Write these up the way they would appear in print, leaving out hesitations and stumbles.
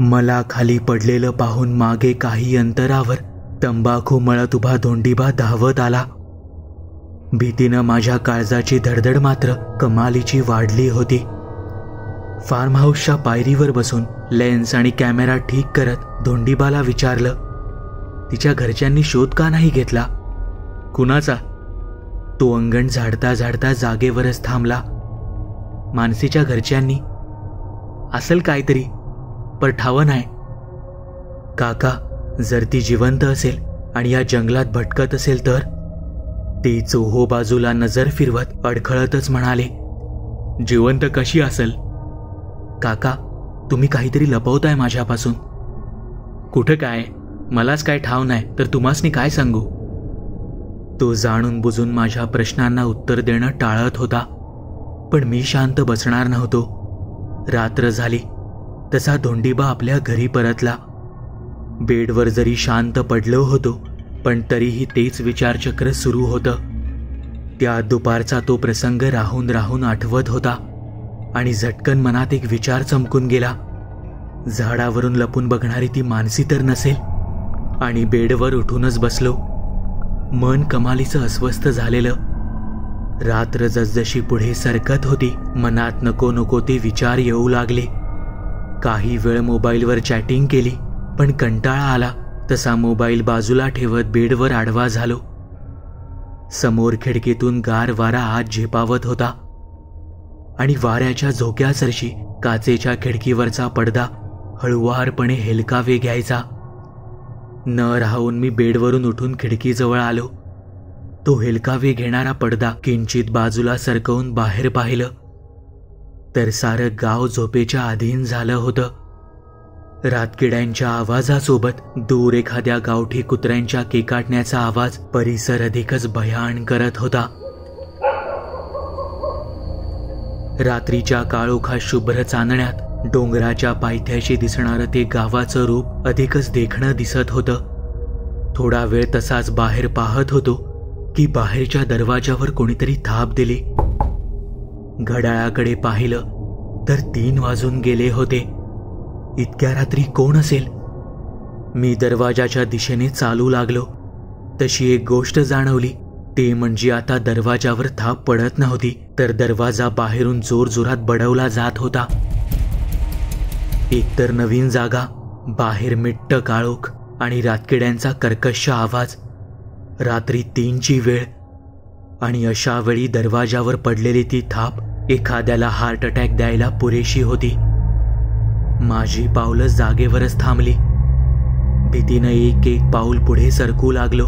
मला खाली पडलेलं पाहून मागे काही अंतरावर तंबाखू मळत उभा धोंडीबा धावत आला. भीतीनं माझ्या काळजाची धडधड मात्र कमालीची वाढली होती. फार्म हाऊसच्या पायरीवर बसून लेन्स आणि कॅमेरा ठीक करत धोंडीबाला विचारलं, तिच्या घरच्यांनी शोध का नाही घेतला? कुणाचा? तो अंगण झाडता झाडता जागेवरच थांबला. मानसीच्या घरच्यांनी. असेल काहीतरी, पण ठावं नाही. काका, जर ती जिवंत असेल आणि या जंगलात भटकत असेल तर? ती चोहो बाजूला नजर फिरवत अडखळतच म्हणाले, जिवंत कशी असेल? काका, तुम्ही काहीतरी लपवताय माझ्यापासून. कुठं काय? मलाच काय ठाव नाही तर तुम्हासनी काय सांगू? तो जाणून बुजून माझ्या प्रश्नांना उत्तर देणं टाळत होता. पण मी शांत बसणार नव्हतो. रात्र झाली तसा धोंडीबा आपल्या घरी परतला. बेडवर जरी शांत पडलो होतो पण तरीही तेच विचारचक्र सुरू होतं. त्या दुपारचा तो प्रसंग राहून राहून आठवत होता आणि झटकन मनात एक विचार चमकून गेला. झाडावरून लपून बघणारी ती मानसी तर नसेल? आणि बेडवर उठूनच बसलो. मन कमालीचं अस्वस्थ झालेलं. रात्र जसजशी पुढे सरकत होती मनात नको नको ते विचार येऊ लागले. काही वेळ मोबाईलवर चॅटिंग केली पण कंटाळा आला तसा मोबाईल बाजूला ठेवत बेडवर आडवा झालो. समोर खिडकीतून गार वारा आत झेपावत होता आणि वाऱ्याच्या झोक्यासरशी काचेच्या खिडकीवरचा पडदा हळुवारपणे हेलकावे घ्यायचा. न राहून मी बेडवरून उठून खिडकीजवळ आलो. तो हेलकावे घेणारा पडदा किंचित बाजूला सरकवून बाहेर पाहिलं तर सारं गाव झोपेच्या अधीन झालं होतं. रातकिड्यांच्या आवाजासोबत दूर एखाद्या गावठी कुत्र्यांच्या केकाटण्याचा आवाज परिसर अधिकच भयान करत होता. रात्रीच्या काळोखा शुभ्र चांदण्यात डोंगराच्या पायथ्याशी दिसणारं ते गावाचं रूप अधिकच देखणं दिसत होतं. थोडा वेळ तसाच बाहेर पाहत होतो की बाहेरच्या दरवाजावर कोणीतरी थाप दिली. घड्याळाकडे पाहिलं तर 3 वाजून गेले होते. इतक्या रात्री कोण असेल? मी दरवाजाच्या दिशेने चालू लागलो. तशी एक गोष्ट जाणवली, ते म्हणजे आता दरवाजावर थाप पडत नव्हती तर दरवाजा बाहेरून जोरजोरात बडवला जात होता. एकतर नवीन जागा, बाहेर मिट्ट काळोख आणि रातकिड्यांचा कर्कश आवाज. रात्री 3ची वेळ आणि अशा वेळी दरवाजावर पडलेली ती थाप एखाद्याला हार्ट अटॅक द्यायला पुरेशी होती. माझी पावलं जागेवरच थांबली. भीतीनं एक एक पाऊल पुढे सरकू लागलो.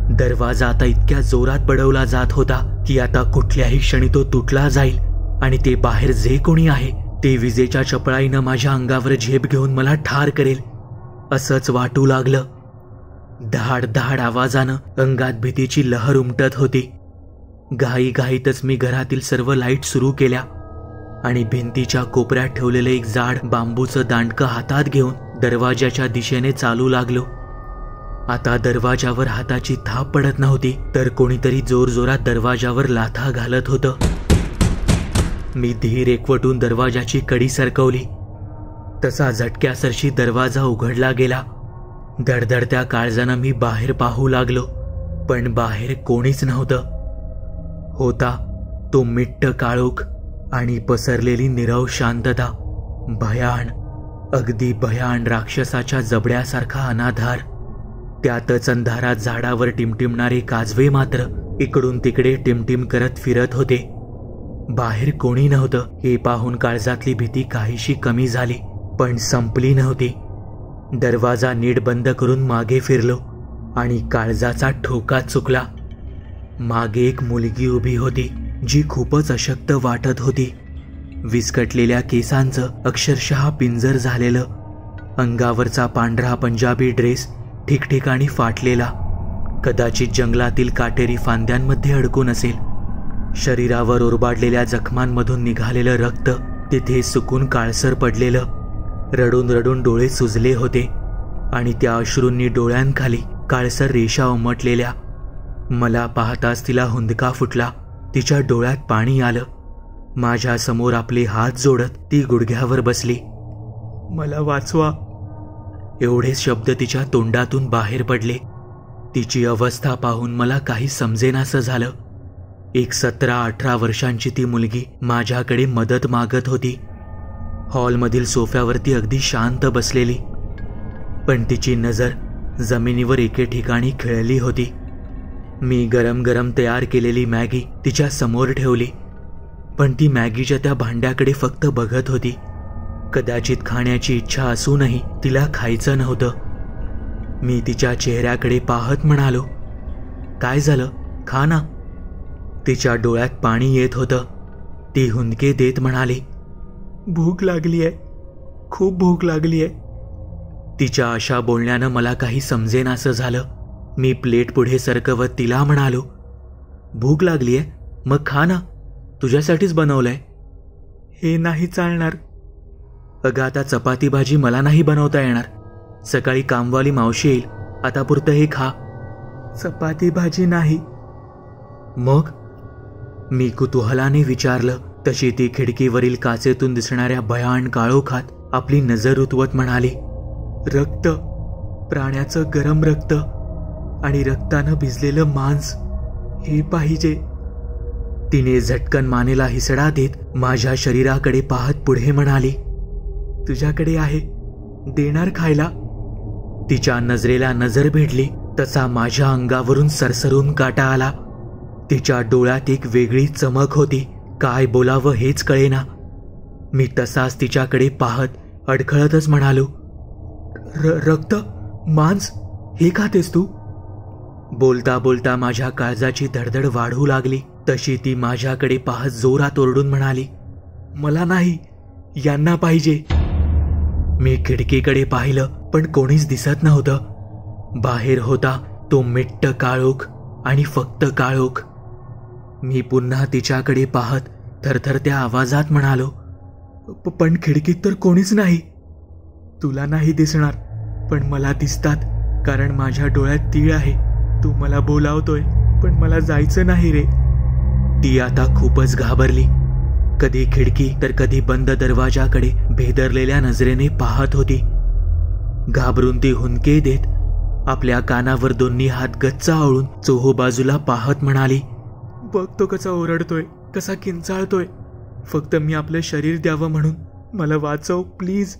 दरवाजा आता इतक्या जोरात बडवला जात होता की आता कुठल्याही क्षणी तो तुटला जाईल आणि ते बाहेर जे कोणी आहे ते विजेच्या चपळाईनं माझ्या अंगावर झेप घेऊन मला ठार करेल असंच वाटू लागलं. धाड धाड आवाजानं अंगात भीतीची लहर उमटत होती. घाईघाईतच मी घरातील सर्व लाईट सुरू केल्या आणि भिंतीच्या कोपऱ्यात ठेवलेलं एक जाड बांबूचं दांडकं हातात घेऊन दरवाजाच्या दिशेने चालू लागलो. आता दरवाजावर हाताची थाप पडत नव्हती तर कोणीतरी जोरजोरात दरवाजावर लाथा घालत होतं. मी धीर एकवटून दरवाजाची कडी सरकवली. तसा झटक्यासरशी दरवाजा उघडला गेला. धडधडत्या काळजानं मी बाहेर पाहू लागलो पण बाहेर कोणीच नव्हतं. होता तो मिट्ट काळोख आणि पसरलेली नीरव शांतता. भयान, अगदी भयान राक्षसाच्या जबड्यासारखा अनाधार. त्यातच अंधारात झाडावर टिमटिमणारे काजवे मात्र इकडून तिकडे टिमटिम करत फिरत होते. बाहेर कोणी नव्हतं हे पाहून काळजातली भीती काहीशी कमी झाली पण संपली नव्हती. दरवाजा नीट बंद करून मागे फिरलो आणि काळजाचा ठोका चुकला. मागे एक मुलगी उभी होती जी खूपच अशक्त वाटत होती. विस्कटलेल्या केसांचं अक्षरशः पिंजर झालेलं. अंगावरचा पांढरा पंजाबी ड्रेस ठिकठिकाणी फाटलेला, कदाचित जंगलातील काटेरी फांद्यांमध्ये अडकून असेल. शरीरावर ओरबाडलेल्या जखमांमधून निघालेलं रक्त तिथे सुकून काळसर पडलेलं. रडून रडून डोळे सुजले होते आणि त्या अश्रूंनी डोळ्यांखाली काळसर रेषा उमटलेल्या. मला पाहताच तिला हुंदका फुटला. तिच्या डोळ्यात पाणी आलं. माझ्या समोर आपले हात जोडत ती गुडघ्यावर बसली. मला वाचवा. एवढेच शब्द तिच्या तोंडातून बाहेर पडले. तिची अवस्था पाहून मला काही समजेनासं झालं. एक 17-18 वर्षांची ती मुलगी माझ्याकडे मदत मागत होती. हॉलमधील सोफ्यावरती अगदी शांत बसलेली, पण तिची नजर जमिनीवर एके ठिकाणी खिळली होती. मी गरम गरम तयार केलेली मॅगी तिच्या समोर ठेवली, पण ती मॅगीच्या त्या भांड्याकडे फक्त बघत होती. कदाचित खाण्याची इच्छा असूनही तिला खायचं नव्हतं. मी तिच्या चेहऱ्याकडे पाहत म्हणालो, काय झालं, खा ना. तिच्या डोळ्यात पाणी येत होतं. ती हुंदके देत म्हणाली, भूक लागली आहे, खूप भूक लागली आहे. तिच्या अशा बोलण्यानं मला काही समजेनासं झालं. मी प्लेट पुढे सरकवत तिला म्हणालो, भूक लागली आहे, मग खा ना, तुझ्यासाठीच बनवलंय. हे नाही चालणार. अगं, आता चपाती भाजी मला नाही बनवता येणार. सकाळी कामवाली मावशी येईल, आतापुरतं हे खा. चपाती भाजी नाही. मग? मी कुतूहलाने विचारलं. तशी ती खिडकीवरील काचेतून दिसणाऱ्या भयान काळोखात आपली नजर उतवत म्हणाली, रक्त, प्राण्याचं गरम रक्त आणि रक्तानं भिजलेलं मांस, हे पाहिजे. तिने झटकन मानेला हिसडा देत माझ्या शरीराकडे पाहत पुढे म्हणाली, तुझ्याकडे आहे, देणार खायला. तिच्या नजरेला नजर भिडली तसा माझ्या अंगावरून सरसरून काटा आला. तिच्या डोळ्यात एक वेगळी चमक होती. काय बोलावं हेच कळेना. मी तसाच तिच्याकडे पाहत अडखळतच म्हणालो, रक्त, मांस, हे खातेस तू? बोलता बोलता माझ्या काळजाची धडधड वाढू लागली. तशी ती माझ्याकडे पाहत जोरात ओरडून म्हणाली, मला नाही, यांना पाहिजे. मी खिडकीकडे पाहिलं, पण कोणीच दिसत नव्हतं. बाहेर होता तो मिट्ट काळोख आणि फक्त काळोख. मी पुन्हा तिच्याकडे पाहत थरथरत्या आवाजात म्हणालो, पण खिडकीत तर कोणीच नाही. तुला नाही दिसणार, पण मला दिसतात, कारण माझ्या डोळ्यात तीळ आहे. तू मला बोलावतोय, पण मला जायचं नाही रे. ती आता खूपच घाबरली. कधी खिडकी तर कधी बंद दरवाजाकडे भेदरलेल्या नजरेने पाहत होती. घाबरून ती हुंदके देत आपल्या कानावर दोन्ही हात गच्च आवळून चोहोबाजूला पाहत म्हणाली, बघतो कसा ओरडतोय, कसा किंचाळतोय. फक्त मी आपलं शरीर द्यावं म्हणून, मला वाचव प्लीज.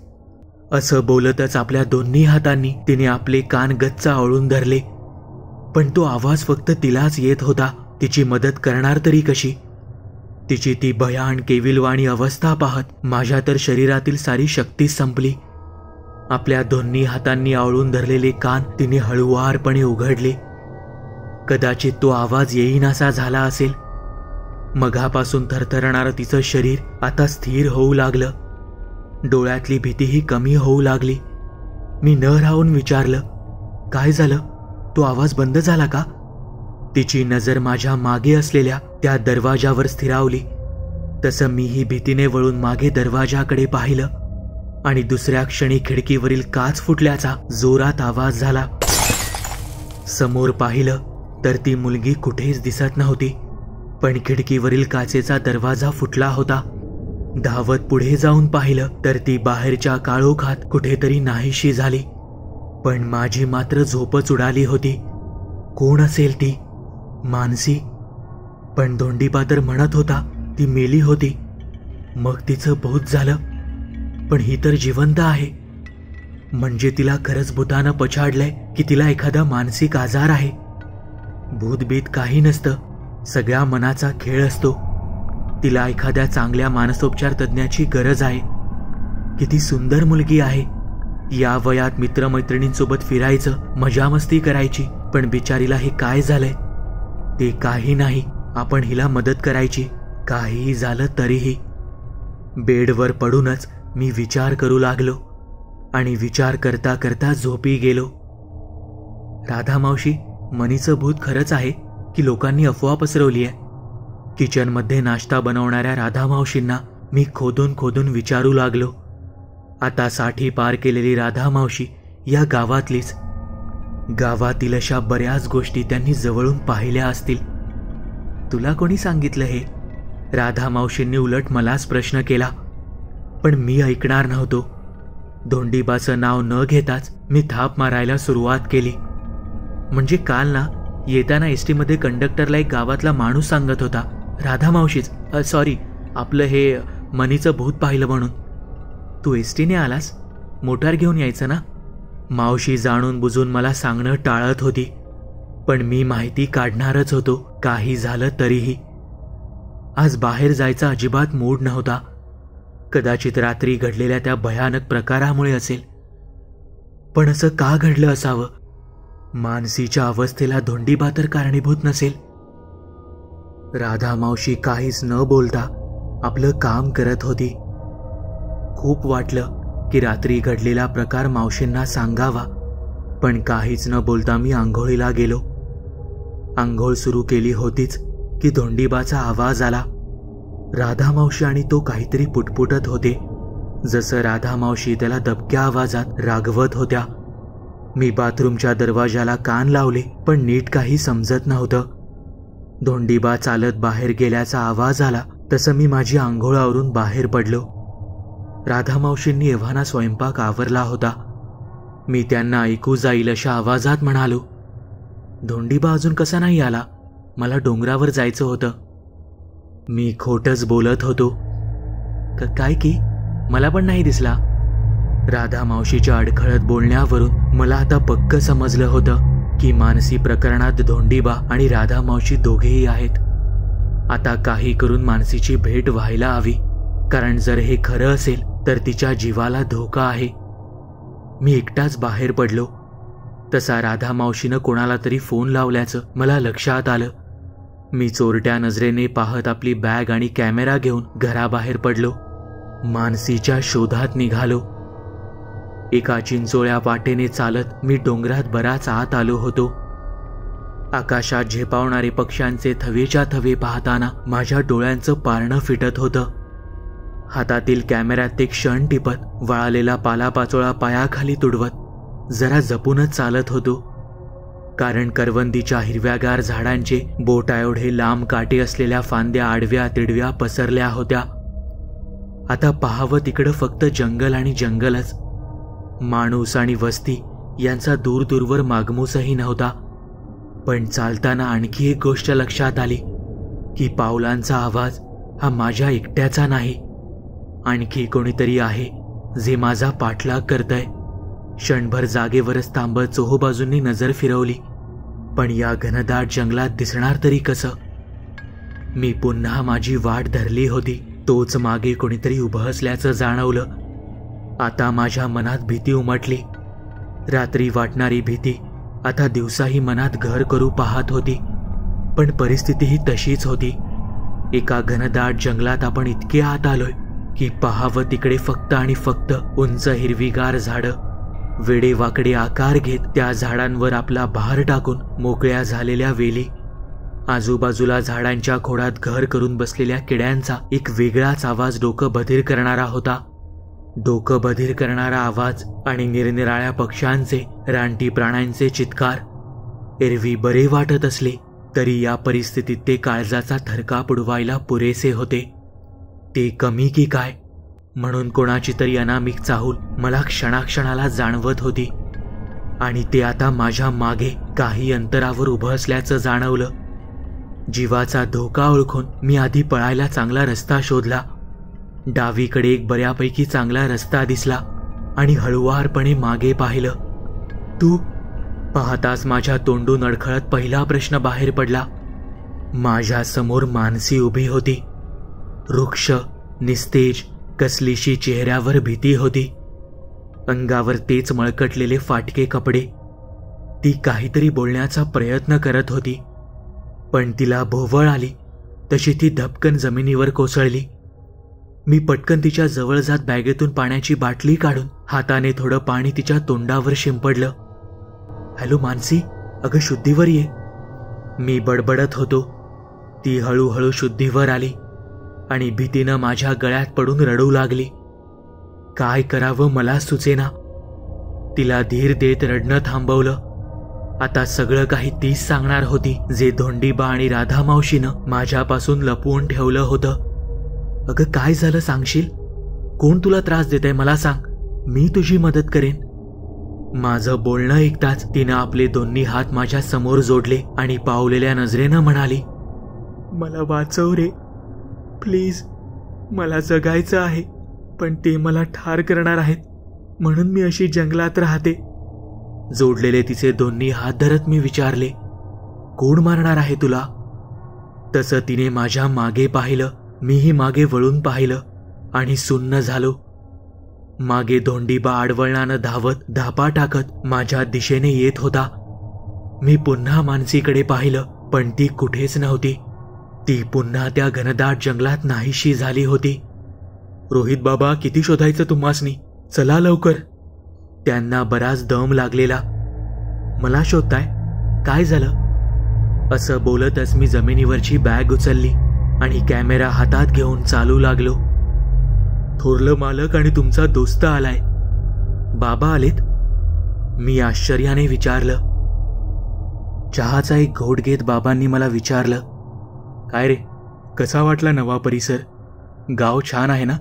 असं बोलतच आपल्या दोन्ही हातांनी तिने आपले कान गच्च आवळून धरले. पण तो आवाज फक्त तिलाच येत होता. तिची मदत करणार तरी कशी? तिची ती भयान केविलवाणी अवस्था पाहत माझ्या तर शरीरातील सारी शक्ती संपली. आपल्या दोन्ही हातांनी आवळून धरलेले कान तिने हळुवारपणे उघडले. कदाचित तो आवाज येईनासा झाला असेल. मघापासून थरथरणारं तिचं शरीर आता स्थिर होऊ लागलं. डोळ्यातली भीतीही कमी होऊ लागली. मी न राहून विचारलं, काय झालं? तो आवाज बंद झाला का? तिची नजर माझ्या मागे असलेल्या त्या दरवाजावर स्थिरावली. तसं मीही भीतीने वळून मागे दरवाजाकडे पाहिलं आणि दुसऱ्या क्षणी खिडकीवरील काच फुटल्याचा जोरात आवाज झाला. समोर पाहिलं तर ती मुलगी कुठेच दिसत नव्हती, पण खिडकीवरील काचेचा दरवाजा फुटला होता. धावत पुढे जाऊन पाहिलं तर ती बाहेरच्या काळोखात कुठेतरी नाहीशी झाली. पण माझी मात्र झोपच उडाली होती. कोण असेल ती? मानसी? पण धोंडीपातर म्हणत होता ती मेली होती. मग तिचं भूत झालं. पण ही तर जिवंत आहे. म्हणजे तिला खरंच भूतानं पछाडलंय की तिला एखादा मानसिक आजार आहे? भूतबीत काही नसतं, सगळ्या मनाचा खेळ असतो. तिला एखाद्या चांगल्या मानसोपचार तज्ञाची गरज आहे. किती सुंदर मुलगी आहे. या वयात मित्रमैत्रिणींसोबत फिरायचं, मजा मस्ती करायची. पण बिचारीला हे काय झालंय? ते काही नाही, आपण हिला मदत करायची, काहीही झालं तरीही. बेडवर पडूनच मी विचार करू लागलो आणि विचार करता करता झोपी गेलो. राधा मावशी, मनीचं भूत खरंच आहे की लोकांनी अफवा पसरवली आहे? किचनमध्ये नाश्ता बनवणाऱ्या राधा मावशींना मी खोदून खोदून विचारू लागलो. आता 60 पार केलेली राधा मावशी या गावातलीच. गावातील अशा बऱ्याच गोष्टी त्यांनी जवळून पाहिल्या असतील. तुला कोणी सांगितलं हे? राधा मावशींनी उलट मलाच प्रश्न केला. पण मी ऐकणार नव्हतो. धोंडीबाचं नाव न घेताच मी थाप मारायला सुरुवात केली. म्हणजे काल ना येताना एसटी मध्ये कंडक्टरला एक गावातला माणूस सांगत होता, राधा मावशीच, सॉरी, आपलं हे मनीचं भूत पाहिलं म्हणून. तू एसटीने आलास, मोटार घेऊन यायचं ना. मावशी जाणून बुजून मला सांगणं टाळत होती, पण मी माहिती काढणारच होतो, काही झालं तरीही. आज बाहेर जायचा अजिबात मूड नव्हता. कदाचित रात्री घडलेल्या त्या भयानक प्रकारामुळे असेल. पण असं का घडलं असावं? मानसीच्या अवस्थेला धोंडीबा तर कारणीभूत नसेल. राधा मावशी काहीच न बोलता आपलं काम करत होती. खूप वाटलं की रात्री घडलेला प्रकार मावशींना सांगावा, पण काहीच न बोलता मी आंघोळीला गेलो. आंघोळ सुरू केली होतीच की धोंडीबाचा आवाज आला. राधा मावशी आणि तो काहीतरी पुटपुटत होते, जसं राधा मावशी त्याला दबक्या आवाजात रागवत होत्या. मी बाथरूमच्या दरवाजाला कान लावले, पण नीट काही समजत नव्हतं. धोंडीबा चालत बाहेर गेल्याचा आवाज आला तसं मी माझी आंघोळ आवरून बाहेर पडलो. राधा मावशींनी एव्हाना स्वयंपाक आवरला होता. मी त्यांना ऐकू जाईल अशा आवाजात म्हणालो, धोंडीबा अजून कसा नाही आला? मला डोंगरावर जायचं होतं. मी खोटच बोलत होतो. काय की मला पण नाही दिसला. राधा मावशीच्या अडखळत बोलण्यावरून मला आता पक्क समजलं होतं की मानसी प्रकरणात धोंडीबा आणि राधा मावशी दोघेही आहेत. आता काही करून मानसीची भेट व्हायला हवी, कारण जर हे खरं असेल तर तिच्या जीवाला धोका आहे. मी एकटाच बाहेर पडलो. तसा राधा मावशीनं कोणाला तरी फोन लावल्याचं मला लक्षात आलं. मी चोरट्या नजरेने पाहत आपली बॅग आणि कॅमेरा घेऊन घराबाहेर पडलो. मानसीच्या शोधात निघालो. एका चिंचोळ्या वाटेने चालत मी डोंगरात बराच आत आलो होतो. आकाशात झेपावणारे पक्ष्यांचे थवेच्या थवे पाहताना माझ्या डोळ्यांचं पारणं फिटत होतं. हातातील कॅमेऱ्यात ते क्षण टिपत, वळालेला पालापाचोळा पायाखाली तुडवत जरा जपूनच चालत होतो, कारण करवंदीच्या हिरव्यागार झाडांचे बोटा एवढे लांब काटे असलेल्या फांद्या आडव्या तिडव्या पसरल्या होत्या. आता पाहावं तिकडं फक्त जंगल आणि जंगलच. माणूस आणि वस्ती यांचा दूर दूरवर मागमूसही नव्हता. पण चालताना आणखी एक गोष्ट लक्षात आली की पावलांचा आवाज हा माझ्या एकट्याचा नाही, आणखी कोणीतरी आहे जे माझा पाठलाग करतंय. क्षणभर जागेवरच थांबत चोहोबाजूंनी नजर फिरवली, पण या घनदाट जंगलात दिसणार तरी कसं? मी पुन्हा माझी वाट धरली होती. तोच मागे कोणीतरी उभं असल्याचं जाणवलं. आता माझ्या मनात भीती उमटली. रात्री वाटणारी भीती आता दिवसाही मनात घर करू पाहत होती. पण परिस्थितीही तशीच होती. एका घनदाट जंगलात आपण इतके आत आलोय की पाहावं तिकडे फक्त आणि फक्त उंच हिरवीगार झाडं, वेडेवाकडे आकार घेत त्या झाडांवर आपला भार टाकून मोकळ्या झालेल्या वेली. आजूबाजूला झाडांच्या खोडात घर करून बसलेल्या किड्यांचा एक वेगळाच आवाज डोकं बधीर करणारा होता. डोकं बधीर करणारा आवाज आणि निरनिराळ्या पक्ष्यांचे, रानटी प्राण्यांचे चित्कार. एरवी बरे वाटत असले तरी या परिस्थितीत ते काळजाचा थरकाप उडवायला पुरेसे होते. ते कमी की काय म्हणून कोणाची तरी अनामिक चाहूल मला क्षणाक्षणाला जाणवत होती. आणि ते आता माझ्या मागे काही अंतरावर उभं असल्याचं जाणवलं. जीवाचा धोका ओळखून मी आधी पळायला चांगला रस्ता शोधला. डावीकडे एक बऱ्यापैकी चांगला रस्ता दिसला आणि हळुवारपणे मागे पाहिलं. तू पाहताच माझ्या तोंडून अडखळत पहिला प्रश्न बाहेर पडला. माझ्या समोर मानसी उभी होती. रुक्ष, निस्तेज, कसलीशी चेहऱ्यावर भीती होती. अंगावर तेच मळकटलेले फाटके कपडे. ती काहीतरी बोलण्याचा प्रयत्न करत होती, पण तिला भोवळ आली तशी ती धपकन जमिनीवर कोसळली. मी पटकन तिच्या जवळ जात बॅगेतून पाण्याची बाटली काढून हाताने थोडं पाणी तिच्या तोंडावर शिंपडलं. हॅलो मानसी, अगं शुद्धीवर ये, मी बडबडत होतो. ती हळूहळू शुद्धीवर आली आणि भीतीनं माझ्या गळ्यात पडून रडू लागली. काय करावं मला सुचेना. तिला धीर देत रडणं थांबवलं. आता सगळं काही तीच सांगणार होती जे धोंडीबा आणि राधा मावशीनं माझ्यापासून लपवून ठेवलं होतं. अगं काय झालं सांगशील? कोण तुला त्रास देतंय मला सांग, मी तुझी मदत करेन. माझं बोलणं ऐकताच तिनं आपले दोन्ही हात माझ्या समोर जोडले आणि पावलेल्या नजरेनं म्हणाली, मला वाचव रे प्लीज. मला जगायचं आहे, पण ते मला ठार करणार आहेत, म्हणून मी अशी जंगलात राहते. जोडलेले तिचे दोन्ही हात धरत मी विचारले, कोण मारणार आहे तुला? तसं तिने माझ्या मागे पाहिलं. मीही मागे वळून पाहिलं आणि सुन्न झालो. मागे धोंडीबा आडवळणानं धावत धापा टाकत माझ्या दिशेने येत होता. मी पुन्हा मानसीकडे पाहिलं, पण ती कुठेच नव्हती. ती पुन्हा त्या घनदाट जंगलात नाहीशी झाली होती. रोहित बाबा, किती शोधायचं तुम्हासनी? चला लवकर. त्यांना बराच दम लागलेला. मला शोधताय? काय झालं? असं बोलतच मी जमिनीवरची बॅग उचलली आणि कॅमेरा हातात घेऊन चालू लागलो. थोरलं मालक आणि तुमचा दोस्त आलाय. बाबा आलेत? मी आश्चर्याने विचारलं. चहाचा एक घोट घेत बाबांनी मला विचारलं, काय रे, कसा वाटला नवा परिसर? गाव छान आहे ना?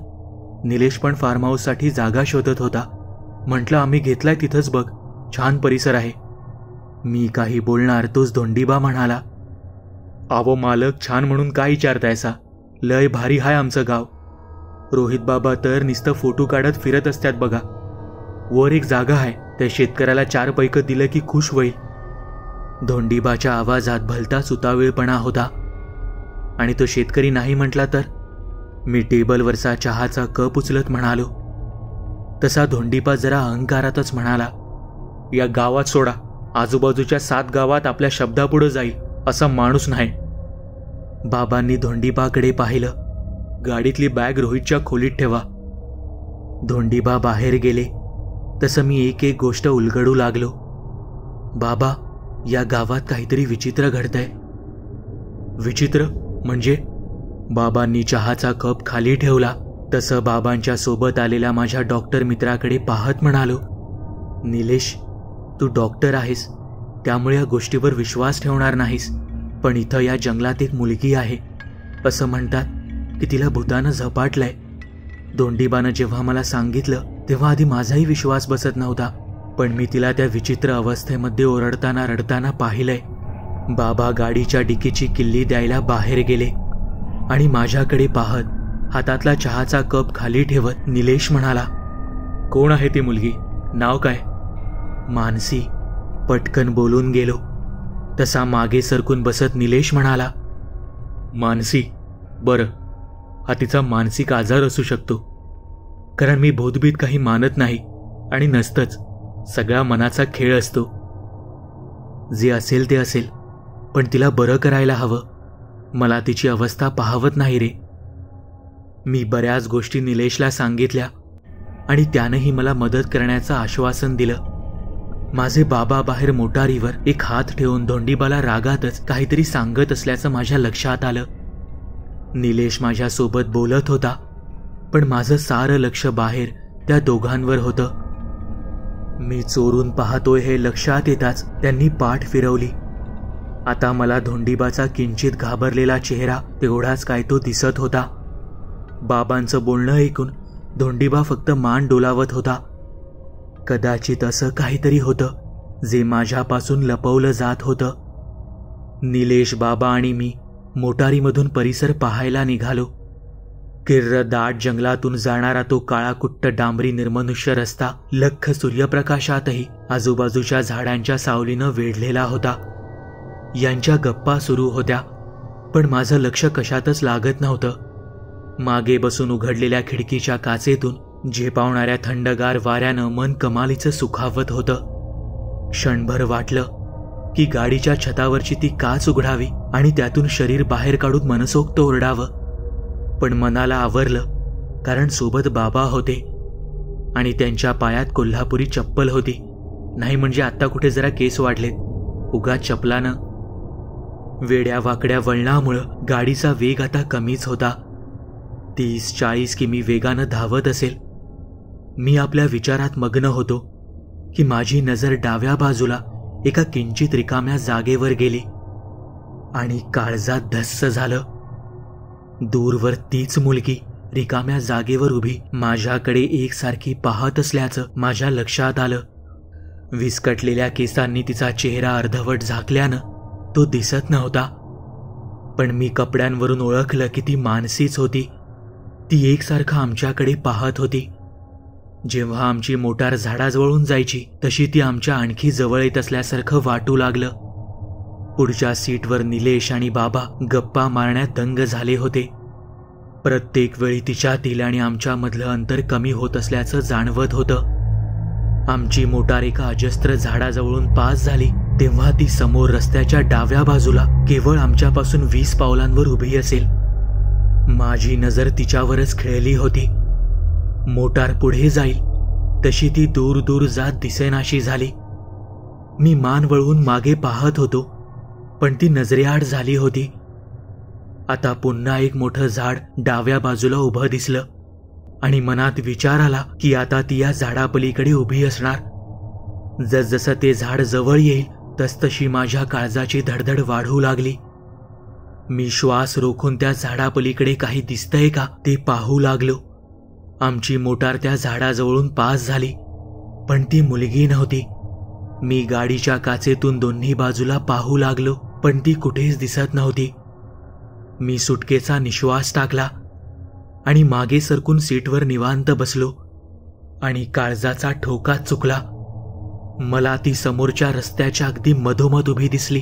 निलेश पण फार्म हाऊससाठी जागा शोधत होता. म्हटलं आम्ही घेतलाय तिथंच बघ, छान परिसर आहे. मी काही बोलणार तोच धोंडीबा म्हणाला, आवो मालक, छान म्हणून काय विचारतायसा? लय भारी हाय आमचं गाव. रोहित बाबा तर नुसतं फोटो काढत फिरत असतात बघा. वर एक जागा आहे, त्या शेतकऱ्याला 4 पैक दिलं की खुश होईल. धोंडीबाच्या आवाजात भलता सुतावेळपणा होता. आणि तो शेतकरी नाही म्हटला तर? मी टेबलवरचा चहाचा कप उचलत म्हणालो. तसा धोंडीबा जरा अहंकारातच म्हणाला, या गावात सोडा, आजूबाजूच्या 7 गावात आपल्या शब्दापुढे जाईल असा माणूस नाही. बाबांनी धोंडीबाकडे पाहिलं. गाडीतली बॅग रोहितच्या खोलीत ठेवा. धोंडीबा बाहेर गेले. तसं मी एक एक गोष्ट उलगडू लागलो. बाबा, या गावात काहीतरी विचित्र घडतंय. विचित्र म्हणजे? बाबांनी चहाचा कप खाली ठेवला. तसं बाबांच्या सोबत आलेल्या माझ्या डॉक्टर मित्राकडे पाहत म्हणालो, निलेश, तू डॉक्टर आहेस, त्यामुळे या गोष्टीवर विश्वास ठेवणार नाहीस, पण इथं या जंगलात एक मुलगी आहे. असं म्हणतात की तिला भूतानं झपाटलंय. धोंडीबानं जेव्हा मला सांगितलं तेव्हा आधी माझाही विश्वास बसत नव्हता, पण मी तिला त्या विचित्र अवस्थेमध्ये ओरडताना रडताना पाहिलंय. बाबा गाडीच्या डिकीची किल्ली द्यायला बाहेर गेले आणि माझ्याकडे पाहत हातातला चहाचा कप खाली ठेवत निलेश म्हणाला, कोण आहे ती मुलगी? नाव काय? मानसी. पटकन बोलून गेलो. तसा मागे सरकून बसत निलेश म्हणाला, मानसी? बरं, हा तिचा मानसिक आजार असू शकतो, कारण मी भूतभीत काही मानत नाही आणि नसतंच. सगळा मनाचा खेळ असतो. जे असेल ते असेल, पण तिला बरं करायला हवं. मला तिची अवस्था पाहवत नाही रे. मी बऱ्याच गोष्टी निलेशला सांगितल्या आणि त्यानंही मला मदत करण्याचं आश्वासन दिलं. माझे बाबा बाहेर मोटारीवर एक हात ठेवून धोंडीबाला रागातच काहीतरी सांगत असल्याचं माझ्या लक्षात आलं. निलेश माझ्या सोबत बोलत होता, पण माझं सारं लक्ष बाहेर त्या दोघांवर होतं. मी चोरून पाहतोय हे लक्षात येताच त्यांनी पाठ फिरवली. आता मला धोंडीबाचा किंचित घाबरलेला चेहरा तेवढाच काय तो दिसत होता. बाबांचं बोलणं ऐकून धोंडीबा फक्त मान डोलावत होता. कदाचित असं काहीतरी होतं जे माझ्यापासून लपवलं जात होतं. निलेश, बाबा आणि मी मोटारीमधून परिसर पाहायला निघालो. किर्र दाट जंगलातून जाणारा तो काळाकुट्ट डांबरी निर्मनुष्य रस्ता लख्ख सूर्यप्रकाशातही आजूबाजूच्या झाडांच्या सावलीनं वेढलेला होता. यांच्या गप्पा सुरू होत्या, पण माझं लक्ष कशातच लागत नव्हतं. मागे बसून उघडलेल्या खिडकीच्या काचेतून झेपावणाऱ्या थंडगार वाऱ्यानं मन कमालीचं सुखावत होतं. क्षणभर वाटलं की गाडीच्या छतावरची ती काच उघडावी आणि त्यातून शरीर बाहेर काढून मनसोक्त ओरडावं, पण मनाला आवरलं, कारण सोबत बाबा होते आणि त्यांच्या पायात कोल्हापुरी चप्पल होती. नाही म्हणजे आत्ता कुठे जरा केस वाढलेत, उगाच चपलानं. वेड्या वाकड्या वळणामुळं गाडीचा वेग आता कमीच होता. 30-40 किमी वेगानं धावत असेल. मी आपल्या विचारात मग्न होतो की माझी नजर डाव्या बाजूला एका किंचित रिकाम्या जागेवर गेली आणि काळजात धस्स झालं. दूरवर तीच मुलगी रिकाम्या जागेवर उभी माझ्याकडे एकसारखी पाहत असल्याचं माझ्या लक्षात आलं. विस्कटलेल्या केसांनी तिचा चेहरा अर्धवट झाकल्यानं तो दिसत नव्हता, पण मी कपड्यांवरून ओळखलं की ती मानसीच होती. ती एकसारखं आमच्याकडे पाहत होती. जेव्हा आमची मोटार झाडाजवळून जायची तशी ती आमच्या आणखी जवळ येत असल्यासारखं वाटू लागलं. पुढच्या सीटवर निलेश आणि बाबा गप्पा मारण्यात दंग झाले होते. प्रत्येक वेळी तिच्यातील आणि आमच्यामधलं अंतर कमी होत असल्याचं जाणवत होतं. आमची मोटार एका अजस्त्र झाडाजवळून पास झाली तेव्हा ती समोर रस्त्याच्या डाव्या बाजूला केवळ आमच्यापासून 20 पावलांवर उभी असेल. माझी नजर तिच्यावरच खेळली होती. मोटार पुढे जाईल तशी ती दूर दूर जात दिसेनाशी झाली. मी मान वळवून मागे पाहत होतो, पण ती नजरेआड झाली होती. आता पुन्हा एक मोठं झाड डाव्या बाजूला उभं दिसलं आणि मनात विचार आला की आता ती या झाडापलीकडे उभी असणार. जसजसं ते झाड जवळ येईल तसतशी माझ्या काळजाची धडधड वाढू लागली. मी श्वास रोखून त्या झाडापलीकडे काही दिसतंय का ते पाहू लागलो. आमची मोटार त्या झाडाजवळून पास झाली, पण ती मुलगी नव्हती. मी गाडीच्या काचेतून दोन्ही बाजूला पाहू लागलो, पण ती कुठेच दिसत नव्हती. मी सुटकेचा निश्वास टाकला आणि मागे सरकून सीटवर निवांत बसलो आणि काळजाचा ठोका चुकला. मला ती समोरच्या रस्त्याच्या अगदी मधोमध उभी दिसली.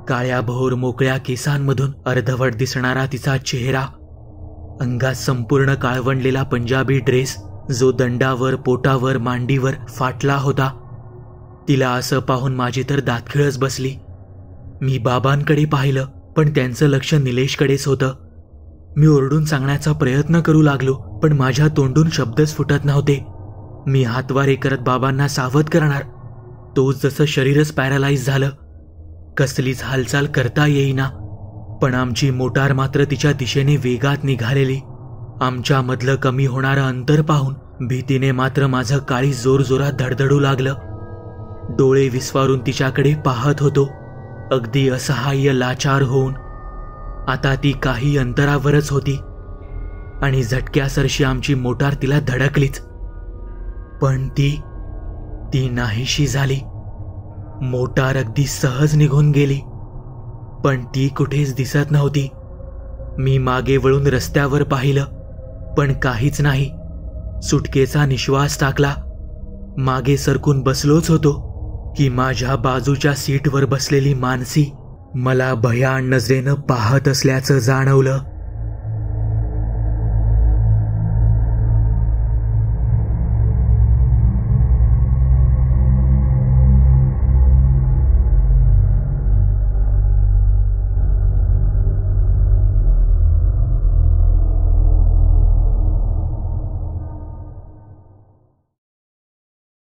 काळ्या भोर मोकळ्या केसांमधून अर्धवट दिसणारा तिचा चेहरा, अंगात संपूर्ण काळवंडलेला पंजाबी ड्रेस जो दंडावर, पोटावर, मांडीवर फाटला होता. तिला असं पाहून माझी तर दातखिळच बसली. मी बाबांकडे पाहिलं, पण त्यांचं लक्ष निलेशकडेच होतं. मी ओरडून सांगण्याचा प्रयत्न करू लागलो, पण माझ्या तोंडून शब्दच फुटत नव्हते. मी हातवारे करत बाबांना सावध करणार, तोच जसं शरीरच पॅरालाइज झालं. कसलीच हालचाल करता येईना, पण आमची मोटार मात्र तिच्या दिशेने वेगात निघालेली. आमच्यामधलं कमी होणारं अंतर पाहून भीतीने मात्र माझं काळीज जोरजोरात धडधडू लागलं. डोळे विस्फारून तिच्याकडे पाहत होतो, अगदी असहाय्य लाचार होऊन. आता ती काही अंतरावरच होती आणि झटक्यासरशी आमची मोटार तिला धडकलीच. पण ती नाहीशी झाली. मोटार अगदी सहज निघून गेली, पण ती कुठेच दिसत नव्हती. मी मागे वळून रस्त्यावर पाहिलं, पण काहीच नाही. सुटकेचा निश्वास टाकला. मागे सरकून बसलोच होतो की माझ्या बाजूच्या सीटवर बसलेली मानसी मला भयान नजरेनं पाहत असल्याचं जाणवलं.